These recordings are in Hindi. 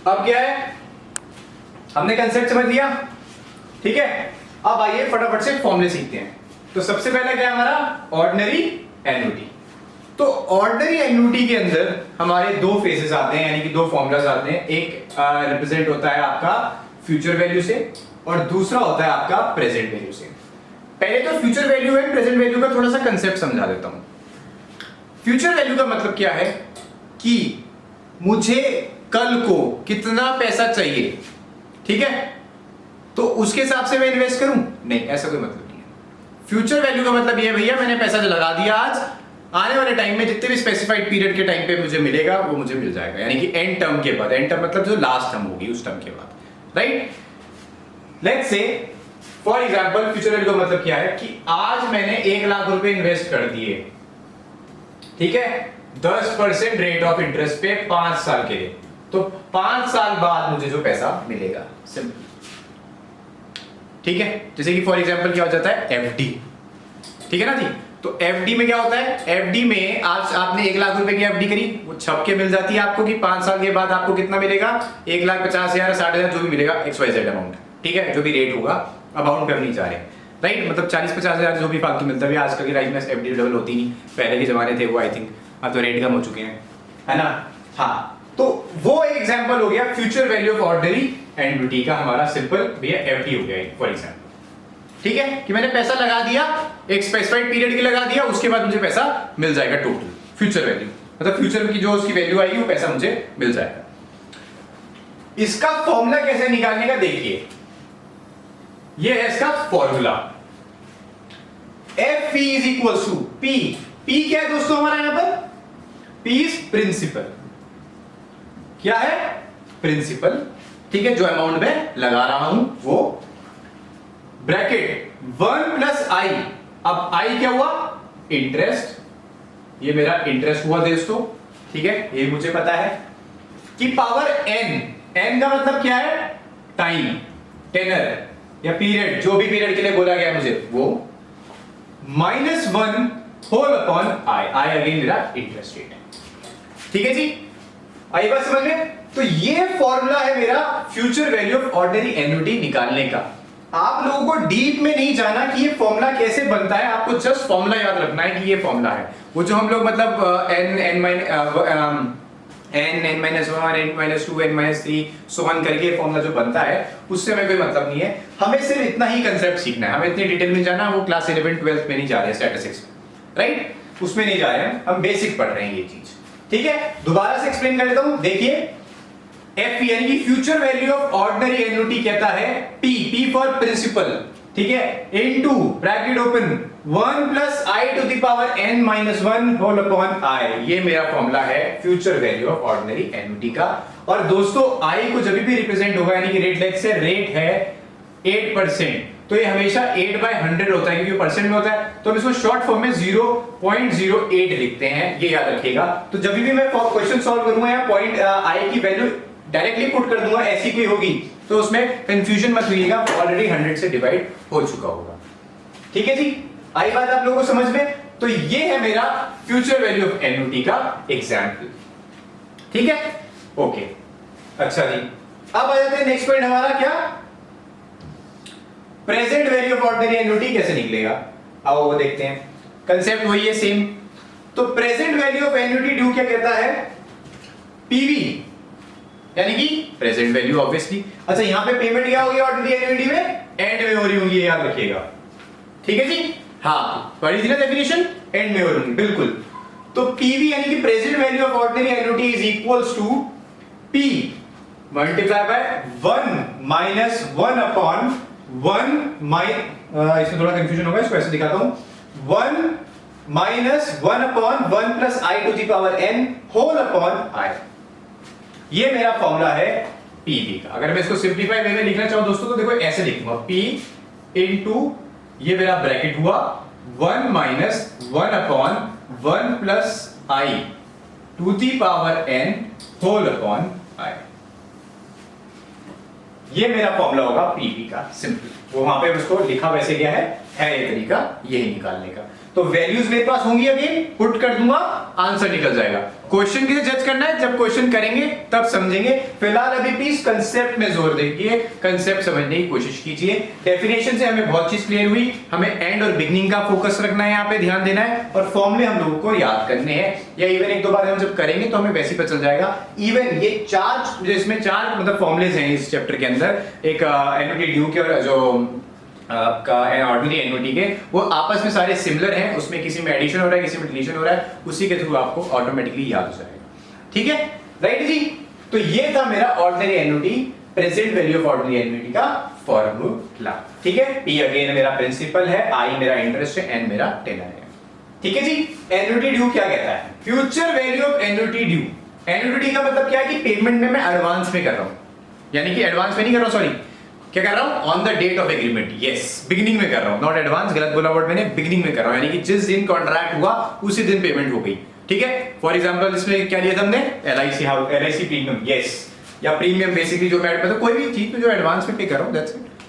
अब क्या है, हमने कंसेप्ट समझ लिया, ठीक है। अब आइए फटाफट से फॉर्मूले सीखते हैं। तो सबसे पहले क्या है हमारा, ऑर्डिनरी एन्युटी। तो ऑर्डिनरी एन्युटी के अंदर हमारे दो फेजेस आते हैं, यानी कि दो फॉर्मूलाज आते हैं। एक रिप्रेजेंट होता है आपका फ्यूचर वैल्यू से और दूसरा होता है आपका प्रेजेंट वैल्यू से। पहले तो future value and present value का थोड़ा सा कंसेप्ट समझा देता हूं। फ्यूचर वैल्यू का मतलब क्या है कि मुझे कल को कितना पैसा चाहिए, ठीक है, तो उसके हिसाब से मैं इन्वेस्ट करूं, नहीं, ऐसा कोई मतलब नहीं है। फ्यूचर वैल्यू का मतलब ये भैया मैंने पैसा लगा दिया, आज आने वाले टाइम में जितने भी स्पेसिफाइड पीरियड के टाइम पे मुझे मिलेगा वो मुझे मिल जाएगा, यानी कि एंड टर्म के बाद। एंड टर्म मतलब जो लास्ट टर्म होगी उस टर्म के बाद, right. Let's say for example future value का मतलब क्या है कि आज मैंने 1 लाख रुपए इन्वेस्ट कर दिए, ठीक है, 10% रेट ऑफ इंटरेस्ट पे 5 साल के लिए, तो 5 साल बाद मुझे जो पैसा मिलेगा, सिंपल, ठीक है। जैसे कि फॉर एग्जांपल क्या हो जाता है, एफडी, ठीक है ना जी। तो एफडी में क्या होता है, एफडी में आज आपने 1 लाख रुपए की एफडी करी, वो छप के मिल जाती है आपको कि 5 साल के बाद आपको कितना मिलेगा, 1,50,000 60,000 जो भी मिलेगा, XYZ अमाउंट, ठीक है, जो भी रेट होगा, अमाउंट पे हम नहीं जा रहे, राइट। मतलब 40-50,000 जो भी फालतू मिलता है, आजकल की लाइफ में एफडी डबल होती नहीं, पहले के जमाने थे वो, आई थिंक अब तो रेट कम हो चुके हैं, है ना। हाँ, तो वो एक एग्जांपल हो गया future value of ordinary annuity का, हमारा सिंपल भैया एफडी हो गया फॉर एग्जांपल, ठीक है, कि मैंने पैसा लगा दिया, एक स्पेसिफाइड पीरियड के लगा दिया, उसके बाद मुझे पैसा मिल जाएगा टोटल, फ्यूचर वैल्यू, मतलब फ्यूचर की जो उसकी वैल्यू आएगी वो पैसा मुझे मिल जाएगा। इसका फॉर्मूला कैसे निकालने का देखिए, ये है इसका formula, F P is equal to P. P क्या है दोस्तों हमारा यहां पर, पी इज प्रिंसिपल, क्या है, प्रिंसिपल, ठीक है, जो अमाउंट में लगा रहा हूं वो, ब्रैकेट 1 प्लस आई, अब आई क्या हुआ, इंटरेस्ट, ये मेरा इंटरेस्ट हुआ दोस्तों, ठीक है, ये मुझे पता है, कि पावर एन, एन का मतलब क्या है, टाइम, टेनर या पीरियड, जो भी पीरियड के लिए बोला गया मुझे वो, -1 whole upon i, i again मेरा इंटरेस्ट रेट है, ठीक है जी, आई बात समझ में। तो ये फॉर्मूला है मेरा future value of ordinary annuity निकालने का। आप लोगों को डीप में नहीं जाना कि ये फॉर्मूला कैसे बनता है, आपको जस्ट फॉर्मूला याद रखना है कि ये फॉर्मूला है, वो जो हम लोग मतलब n -1 n -2 n -3 so on करके फॉर्मूला जो बनता है उससे हमें कोई मतलब नहीं है, हमें सिर्फ इतना ही कंसेप्ट सीखना है, हमें इतनी डिटेल में जाना, वो क्लास 11 12 में नहीं जा रहे हैं, स्टैटिस्टिक्स में, राइट, उसमें नहीं जा रहे हैं, हम बेसिक पढ़ रहे हैं ये चीज, ठीक है। दोबारा से एक्सप्लेन कर देता हूं, देखिए एफ यानी कि future value of ordinary annuity कहता है पी, पी फॉर प्रिंसिपल, ठीक है, into bracket open 1 plus i to the power n -1 whole upon i, ये मेरा फॉर्मूला है future value of ordinary annuity का। और दोस्तों आई को जब भी रिप्रेजेंट होगा, यानी कि रेट, लेट्स से रेट है 8%, तो ये हमेशा 8/100 होता है, क्योंकि परसेंट में होता है, तो हम इसको शॉर्ट फॉर्म में 0.08 लिखते हैं, ये याद रखिएगा। तो जब भी मैं क्वेश्चन सॉल्व करूंगा या पॉइंट आई की वैल्यू डायरेक्टली पुट कर दूंगा, ऐसी कोई होगी तो उसमें कंफ्यूजन मत होइएगा, ऑलरेडी 100 से डिवाइड हो चुका होगा, ठीक है जी। आई बात आप लोगों को समझ में। तो ये है मेरा फ्यूचर वैल्यू ऑफ एन्युटी का एग्जांपल, ठीक है, ओके, अच्छा जी। अब आ जाते हैं नेक्स्ट पॉइंट हमारा, क्या, present value of ordinary annuity कैसे निकलेगा, आओ वो देखते हैं। कंसेप्ट वही है सेम। तो present value of annuity due क्या कहता है, पीवी, यानी कि प्रेजेंट वैल्यू ऑब्वियसली। अच्छा, यहां पे पेमेंट क्या होगी ऑर्डिनरी एन्युटी में, एंड में हो रही होंगी, याद रखिएगा, ठीक है जी। हाँ, पढ़ी थी ना डेफिनेशन, एंड में हो रही होंगी, बिल्कुल। तो पीवी यानी कि present value of ordinary annuity is equals to P multiply by 1 - 1 upon 1 इसमें थोड़ा कंफ्यूजन होगा, इसको ऐसे दिखाता हूं, 1 - 1 upon 1 plus i to the power n whole upon i, ये मेरा फॉर्मूला है पीवी का। अगर मैं इसको सिंपलीफाई वे में लिखना चाहूं दोस्तों, तो देखो ऐसे लिखूंगा, पी इनटू, ये मेरा ब्रैकेट हुआ 1 - 1 upon 1 plus i to the power n whole upon i, ये मेरा फॉर्मूला होगा पीवी का, सिंपल। वो वहां पे उसको लिखा वैसे गया है ये तरीका यही निकालने का। तो वैल्यूज मेरे पास होंगी, अगेन पुट कर दूंगा, आंसर निकल जाएगा। क्वेश्चन किसे जज करना है, जब क्वेश्चन करेंगे तब समझेंगे। फिलहाल अभी प्लीज कंसेप्ट में जोर देखिए, कंसेप्ट समझने की कोशिश कीजिए। डेफिनेशन से हमें बहुत चीज क्लियर हुई, हमें एंड और बिगनिंग का फोकस रखना है, यहाँ पे ध्यान देना है, और फॉर्मूले हम लोगों को याद करने हैं, या इवन एक दो बार हम जब करेंगे तो हमें वैसे ही पता चल जाएगा। इवन ये चार, इसमें चार मतलब फॉर्मुलेज हैं इस चैप्टर के अंदर, एक एनुटी ड्यू के और जो आपका ऑर्डिनरी एन्युटी के, वो आपस में सारे सिमिलर हैं, उसमें किसी में एडिशन हो रहा है, किसी में डिलीशन हो रहा है, उसी के थ्रू आपको ऑटोमेटिकली याद हो जाएगा। ठीक है, राइट जी। तो ये था मेरा ordinary annuity, present value of ordinary annuity का फॉर्मूला। ठीक है, पी अगेन मेरा प्रिंसिपल है, आई मेरा इंटरेस्ट है, एन मेरा टेनर है। ठीक है जी। एन्युटी ड्यू क्या कहता है, future value of annuity due. Annuity का मतलब क्या है कि पेमेंट में मैं एडवांस में कर रहा हूं, यानी कि एडवांस में नहीं कर रहा हूं, सॉरी क्या कर रहा हूं, on the date of agreement, yes beginning में कर रहा हूं, नॉट एडवांस, गलत बोला वर्ड मैंने, बिगिनिंग में कर रहा हूं, यानी कि जिस दिन कॉन्ट्रैक्ट हुआ उसी दिन पेमेंट हो गई। ठीक है, फॉर एग्जांपल इसमें क्या लिया था हमने, LIC house, LIC premium, yes, या प्रीमियम बेसिकली जो मैं मतलब कोई भी चीज पे जो एडवांस में पे कर रहा हूं, दैट्स इट,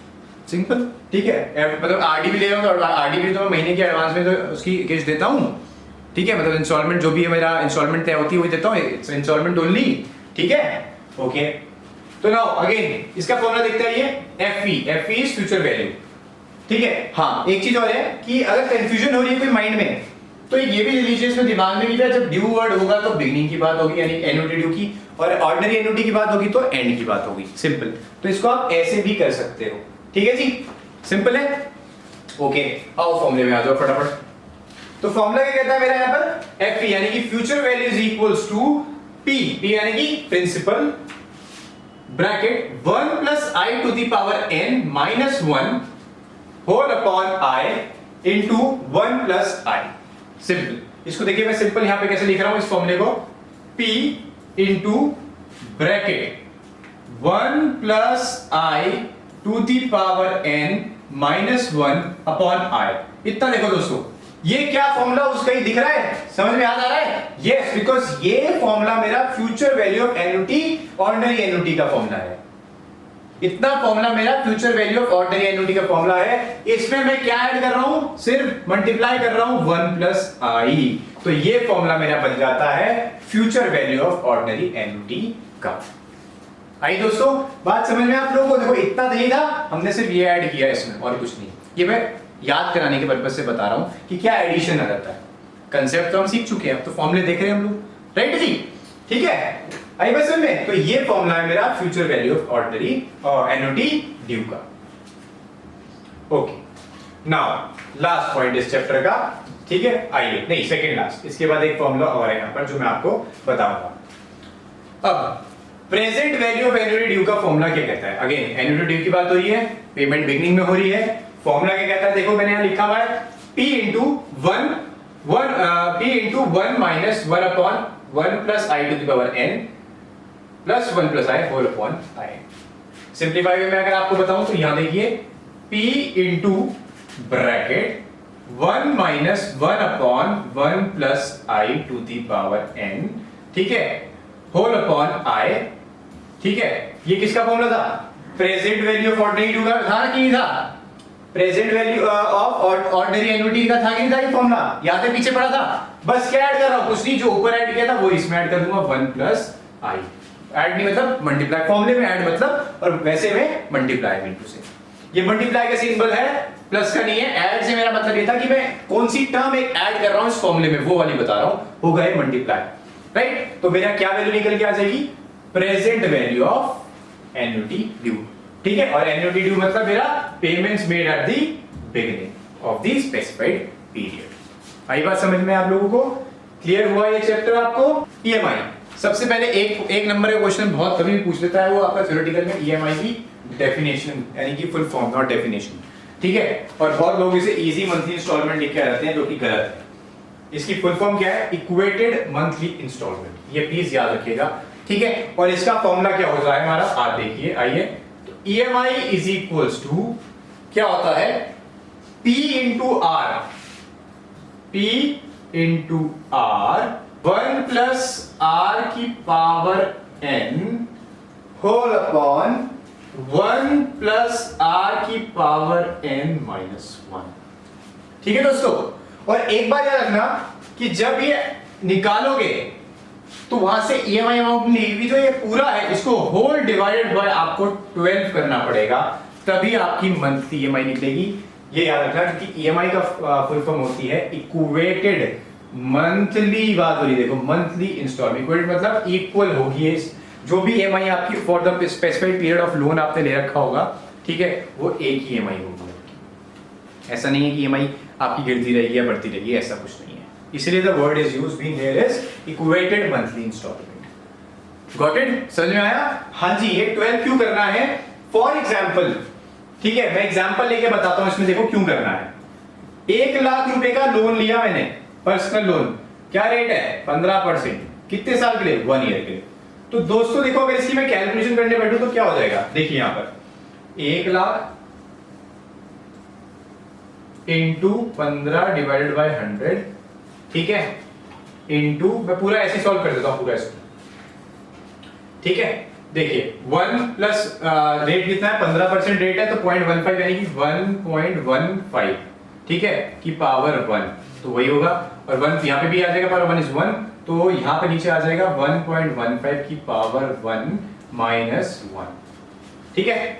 सिंपल। ठीक है, मतलब आरडी भी ले रहा हूं, तो आरडी भी तो मैं महीने के एडवांस में तो उसकी किस्त देता हूं। ठीक है, मतलब इंस्टॉलमेंट जो भी है मेरा इंस्टॉलमेंट तय होती है वही देता हूं, इट्स इंस्टॉलमेंट ओनली। ठीक है, ओके। तो नाउ अगेन इसका फॉर्मूला देखते हैं, ये एफ इज फ्यूचर वैल्यू। ठीक है, हाँ एक चीज और है कि अगर कंफ्यूजन हो रही है कोई माइंड में, तो ये भी ले लीजिए इसमें दिमाग में, जब ड्यू वर्ड होगा तो बिगनिंग की बात होगी, यानी एन्युटी ड्यू की, और ऑर्डिनरी एन्युटी की बात होगी तो एंड की बात होगी, सिंपल। तो इसको आप ऐसे भी कर सकते हो। ठीक है जी, सिंपल है। ओके, आओ फॉर्मूले में आ जाओ फटाफट। तो फॉर्मूला क्या कहता है मेरा यहाँ पर, एफ यानी कि future value is equals to P यानी कि principal, bracket 1 plus i to the power n minus 1 whole upon i into 1 plus i. Simple. इसको देखिए मैं सिंपल यहां पे कैसे लिख रहा हूं इस फॉर्मूले को, p into bracket 1 plus i to the power n minus 1 upon i। इतना देखो दोस्तों, ये क्या फॉर्मूला उसका ही दिख रहा है, समझ में याद आ रहा है, यस, बिकॉज ये फॉर्मूला मेरा future value of annuity, ordinary annuity का फॉर्मूला है। इतना फॉर्मूला मेरा future value of ordinary annuity का फॉर्मूला है। इसमें मैं क्या ऐड कर रहा हूं, सिर्फ मल्टीप्लाई कर रहा हूं 1 प्लस आई। तो ये फॉर्मूला मेरा बन जाता है future value of ordinary annuity का। आई दोस्तों, बात समझ में आप लोगों को, देखो इतना नहीं था, हमने सिर्फ ये ऐड किया इसमें और कुछ नहीं। ये मैं याद कराने के पर्पज से बता रहा हूं कि क्या एडिशन आ जाता है। कंसेप्ट तो हम सीख चुके हैं, अब तो फॉर्मूले देख रहे हैं हम लोग, राइट जी। ठीक है, आई बस में, तो ये फॉर्मूला है मेरा future value of ordinary annuity due का। ओके, नाउ लास्ट पॉइंट इस चैप्टर का। ठीक है, आइए, नहीं सेकंड लास्ट, इसके बाद एक फॉर्मूला और है यहां पर जो मैं आपको बताऊंगा। अब present value of annuity due का फॉर्मूला क्या कहता है, अगेन एन्युटी ड्यू की बात हो रही है, पेमेंट बिगनिंग में हो रही है, फॉर्मूला क्या कहता है, देखो मैंने यहां लिखा हुआ है p into 1 minus 1 upon 1 plus i to the power n plus 1 plus i whole upon i. Simplify में अगर आपको बताऊं तो यहां देखिए p into bracket 1 minus 1 upon 1 plus i to the power n, ठीक है, होल अपॉन आई। ठीक है, ये किसका फॉर्मूला था, present value of ordinary due का था कि नहीं था, present value of ordinary annuity का था कि नहीं था ये फॉर्मूला, याद है पीछे पड़ा था। बस क्या ऐड कर रहा हूं, कुछ नहीं, जो ऊपर ऐड किया था वो इसमें ऐड कर दूंगा 1 प्लस आई। ऐड नहीं मतलब मल्टीप्लाई, फॉर्मूले में ऐड मतलब, और वैसे में मल्टीप्लाई इनटू से। ये मल्टीप्लाई का सिंबल है, प्लस का नहीं है। ऐड से मेरा मतलब ये था कि मैं कौन सी टर्म एक ऐड कर रहा हूं इस फॉर्मूले में, वो वाली बता रहा हूं, होगा ये मल्टीप्लाई, राइट। तो मेरा क्या वैल्यू निकल के आ जाएगी, present value of annuity due. ठीक है, और एन्युटी ड्यू मतलब मेरा payments made at the beginning of the specified period. आई बात समझ में आप लोगों को, क्लियर हुआ ये चैप्टर आपको। ईएमआई, सबसे पहले एक नंबर का क्वेश्चन बहुत कभी भी पूछ लेता है, वो आपका थ्योरेटिकल में ईएमआई की डेफिनेशन यानी कि फुल फॉर्म, नॉट डेफिनेशन। ठीक है, और बहुत लोग इसे इजी मंथली इंस्टॉलमेंट लिख के आ जाते हैं, जो कि गलत है। इसकी फुल फॉर्म क्या है, इक्वेटेड मंथली इंस्टॉलमेंट, ये प्लीज याद रखिएगा। ठीक है, और इसका फॉर्मूला क्या होता है हमारा, आप देखिए, आइए। EMI इज इक्वल्स टू क्या होता है, P into R, P into R 1 plus R की power n whole upon 1 plus R की पावर n माइनस 1। ठीक है दोस्तों, और एक बार याद रखना कि जब ये निकालोगे तो वहां से ईएमआई अमाउंट नहीं, जो ये पूरा है इसको होल डिवाइडेड बाय आपको 12 करना पड़ेगा, तभी आपकी मंथली ईएमआई निकलेगी। ये याद रखना क्योंकि ईएमआई का फुल फॉर्म होती है इक्वेटेड मंथली, बात हो रही देखो मंथली इंस्टॉलमेंट। इक्वेटेड मतलब इक्वल होगी जो भी ईएमआई आपकी for the specified period of loan आपने ले रखा होगा, ठीक है, वो एक ही ईएमआई होगी। ऐसा नहीं है कि ईएमआई आपकी गिरती रहेगी या बढ़ती रहेगी, ऐसा कुछ नहीं है। इसलिए the word is used being here is equated monthly instalment. Got it? समझ में आया? हाँ जी। ये 12 क्यों करना है? फॉर एग्जांपल, ठीक है, मैं एग्जांपल लेके बताता हूं इसमें, देखो क्यों करना है। 1 लाख रुपए का लोन लिया मैंने, पर्सनल लोन, क्या रेट है? 15%। कितने साल के लिए? 1 ईयर के लिए। तो दोस्तों देखो, अगर इसकी मैं कैलकुलेशन करने बैठूं तो क्या हो जाएगा, देखिए यहां पर 1 लाख इंटू 15 डिवाइडेड बाय 100, ठीक है, इंटू, मैं पूरा ऐसे सॉल्व कर देता हूं, पूरा ऐसे, ठीक है। देखिए 1 प्लस रेट कितना है? 15% रेट है तो 0.15 यानी कि 1.15, ठीक है, की पावर 1, तो वही होगा। और 1 यहां पे भी आ जाएगा, पावर 1 इज 1, तो यहां पे नीचे आ जाएगा 1.15 की पावर 1 माइनस 1, ठीक है।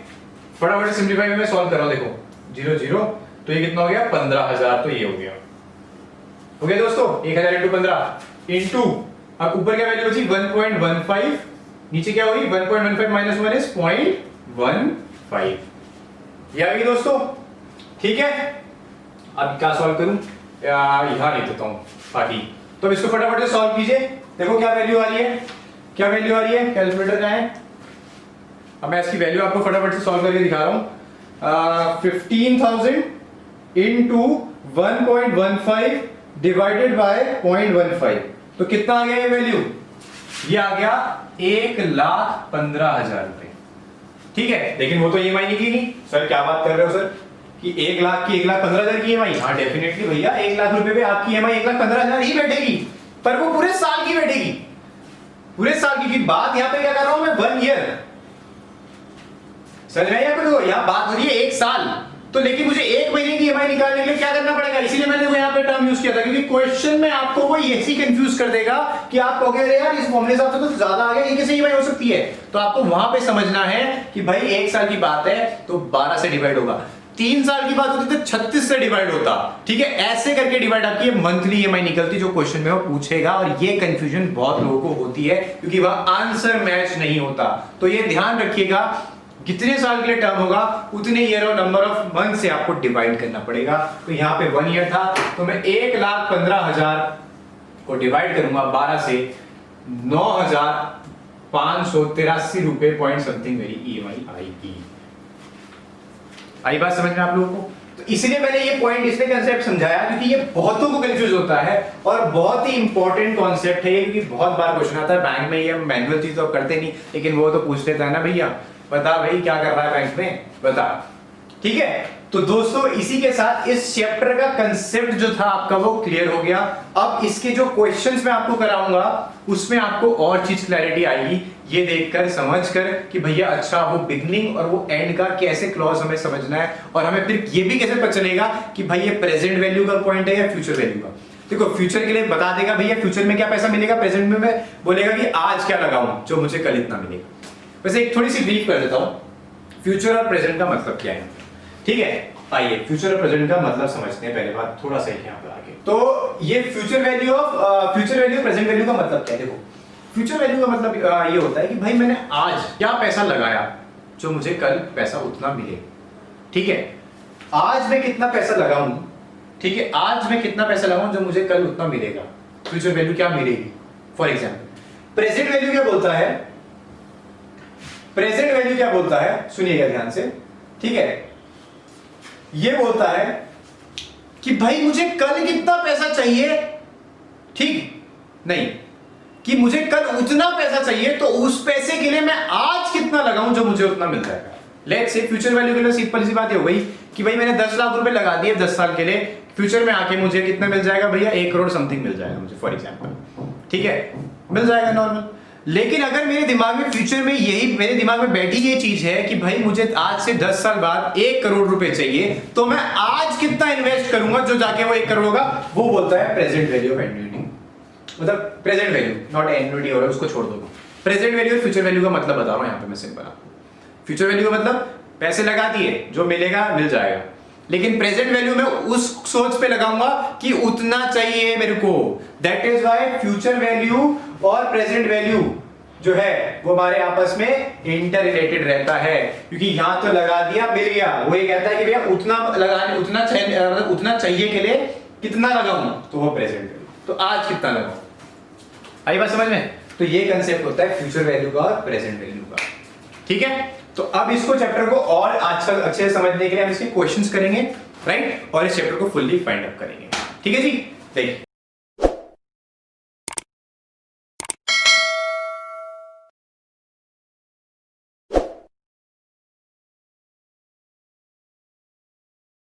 फटाफट सिंप्लीफाई में मैं सॉल्व कर रहा हूं, देखो 0 0, तो ये कितना हो गया? 15,000, तो ये हो गया दोस्तों 1000 इंटू 15 इंटू, अब ऊपर क्या वैल्यू बची? 1.15, नीचे क्या होगी? 1.15 माइनस 1 इज 0.15, ये आ गई दोस्तों, ठीक है। अब क्या सॉल्व करूं? यहां लिख देता हूं बाकी, तो अब इसको फटाफट से सॉल्व कीजिए। देखो क्या वैल्यू आ रही है, क्या वैल्यू आ रही है, कैलकुलेटर का है। अब मैं इसकी वैल्यू आपको फटाफट से सॉल्व करके दिखा रहा हूं। 15,000 इंटू 1.15 डिवाइडेड बाय 0.15, तो कितना आ गया ये वैल्यू? ये आ गया 1,15,000 रुपए, ठीक है। लेकिन वो तो ईएमआई निकली नहीं। सर क्या बात कर रहे हो सर कि 1 लाख की 1,15,000 की ईएमआई? हाँ डेफिनेटली भैया, 1 लाख रुपए पे आपकी ईएमआई 1,15,000 ही बैठेगी, पर वो पूरे साल की बैठेगी, पूरे साल की बात यहां पे क्या कर रहा हूं मैं? 1 ईयर। समझ में आया आपको? यहां बात हो रही है 1 साल, तो लेकिन मुझे 1 महीने की ईएमआई निकालने के लिए क्या करना पड़ेगा? इसीलिए मैंने वो यहाँ पे टर्म यूज किया था, क्योंकि क्वेश्चन में आपको वो ऐसी कंफ्यूज कर देगा कि आप कहोगे अरे यार इस फॉर्मूले से तो ज्यादा आ गया, ये कैसे ईएमआई हो सकती है? तो आपको वहां पे समझना है कि भाई 1 साल की बात है तो 12 से डिवाइड होगा, 3 साल की बात होती तो 36 से डिवाइड होता, ठीक है। ऐसे करके डिवाइड आपकी मंथली ईएमआई निकलती, जो क्वेश्चन में वो पूछेगा। और ये कंफ्यूजन बहुत लोगों को होती है क्योंकि वह आंसर मैच नहीं होता। तो ये ध्यान रखिएगा, जितने साल के लिए टर्म होगा उतने ईयर और नंबर ऑफ मंथ से आपको डिवाइड करना पड़ेगा। तो यहाँ पे 1 ईयर था, तो मैं 1,15,000 को डिवाइड करूंगा 12 से, 9,583 रुपए पॉइंट समथिंग मेरी ईएमआई आएगी। आई बात समझ में आप लोगों को? तो इसलिए मैंने ये पॉइंट, इसलिए कंसेप्ट समझाया क्योंकि ये बहुतों को कंफ्यूज होता है और बहुत ही इंपॉर्टेंट कॉन्सेप्ट है, क्योंकि बहुत बार क्वेश्चन आता है बैंक में। ये मैनुअल चीज तो करते नहीं, लेकिन वो तो पूछ लेता है ना, भैया बता भाई क्या कर रहा है बैंक में, बता, ठीक है। तो दोस्तों इसी के साथ इस चैप्टर का कंसेप्ट जो था आपका वो क्लियर हो गया। अब इसके जो क्वेश्चंस मैं आपको कराऊंगा उसमें आपको और चीज क्लैरिटी आएगी, ये देखकर समझकर कि भैया अच्छा वो बिगनिंग और वो एंड का कैसे क्लॉज हमें समझना है, और हमें फिर ये भी कैसे पता चलेगा कि भाई ये प्रेजेंट वैल्यू का पॉइंट है या फ्यूचर वैल्यू का। देखो फ्यूचर के लिए बता देगा भैया फ्यूचर में क्या पैसा मिलेगा, प्रेजेंट में मैं बोलेगा कि आज क्या लगाऊं जो मुझे कल इतना मिलेगा। वैसे एक थोड़ी सी ब्रीफ कर देता हूं, फ्यूचर और प्रेजेंट का मतलब क्या है, ठीक है। आइए फ्यूचर और प्रेजेंट का मतलब समझते हैं पहले बात, थोड़ा सा यहाँ पर आगे। तो ये future value of future value present value का मतलब क्या है? देखो फ्यूचर वैल्यू का मतलब ये होता है कि भाई मैंने आज क्या पैसा लगाया जो मुझे कल पैसा उतना मिले, ठीक है। आज मैं कितना पैसा लगाऊं, ठीक है, आज मैं कितना पैसा लगाऊं जो मुझे कल उतना मिलेगा, फ्यूचर वैल्यू क्या मिलेगी। फॉर एग्जाम्पल प्रेजेंट वैल्यू क्या बोलता है, प्रेजेंट वैल्यू क्या बोलता है, सुनिएगा ध्यान से, ठीक है। ये बोलता है कि भाई मुझे कल कितना पैसा चाहिए, ठीक नहीं, कि मुझे कल उतना पैसा चाहिए तो उस पैसे के लिए मैं आज कितना लगाऊं जो मुझे उतना मिल जाएगा। लेट्स से फ्यूचर वैल्यू के लिए सिंपल सी बात हो गई कि भाई मैंने 10 लाख रुपए लगा दिए 10 साल के लिए, फ्यूचर में आके मुझे कितना मिल जाएगा भैया, 1 करोड़ समथिंग मिल जाएगा मुझे, फॉर एग्जाम्पल, ठीक है, मिल जाएगा नॉर्मल। लेकिन अगर मेरे दिमाग में फ्यूचर में यही मेरे दिमाग में बैठी ये चीज है कि भाई मुझे आज से 10 साल बाद 1 करोड़ रुपए चाहिए, तो मैं आज कितना इन्वेस्ट करूंगा जो जाके वो 1 करोड़ होगा, वो बोलता है प्रेजेंट वैल्यू ऑफ एन्युटी। मतलब प्रेजेंट वैल्यू, नॉट एन्युटी, और उसको छोड़ दो। प्रेजेंट वैल्यू और फ्यूचर वैल्यू का मतलब बता रहा हूं यहां पे मैं सिंपल आपको। फ्यूचर वैल्यू का मतलब पैसे लगा दिए, जो मिलेगा मिल जाएगा, लेकिन प्रेजेंट वैल्यू में उस सोच पे लगाऊंगा कि उतना चाहिए मेरे को। That is why future value और प्रेजेंट वैल्यू जो है वो हमारे आपस में इंटर रिलेटेड रहता है, क्योंकि यहां तो लगा दिया मिल गया, वो ये कहता है कि भैया उतना लगाने उतना चाहिए के लिए कितना लगाऊं, तो वो प्रेजेंट वैल्यू, तो आज कितना लगाऊं। आई बात समझ में? तो ये कंसेप्ट होता है फ्यूचर वैल्यू का और प्रेजेंट वैल्यू का। ठीक है, तो अब इसको चैप्टर को और अच्छा अच्छे से समझने के लिए हम इसके क्वेश्चंस करेंगे, राइट, और इस चैप्टर को फुल्ली फाइंड अप करेंगे। ठीक है जी, देखिए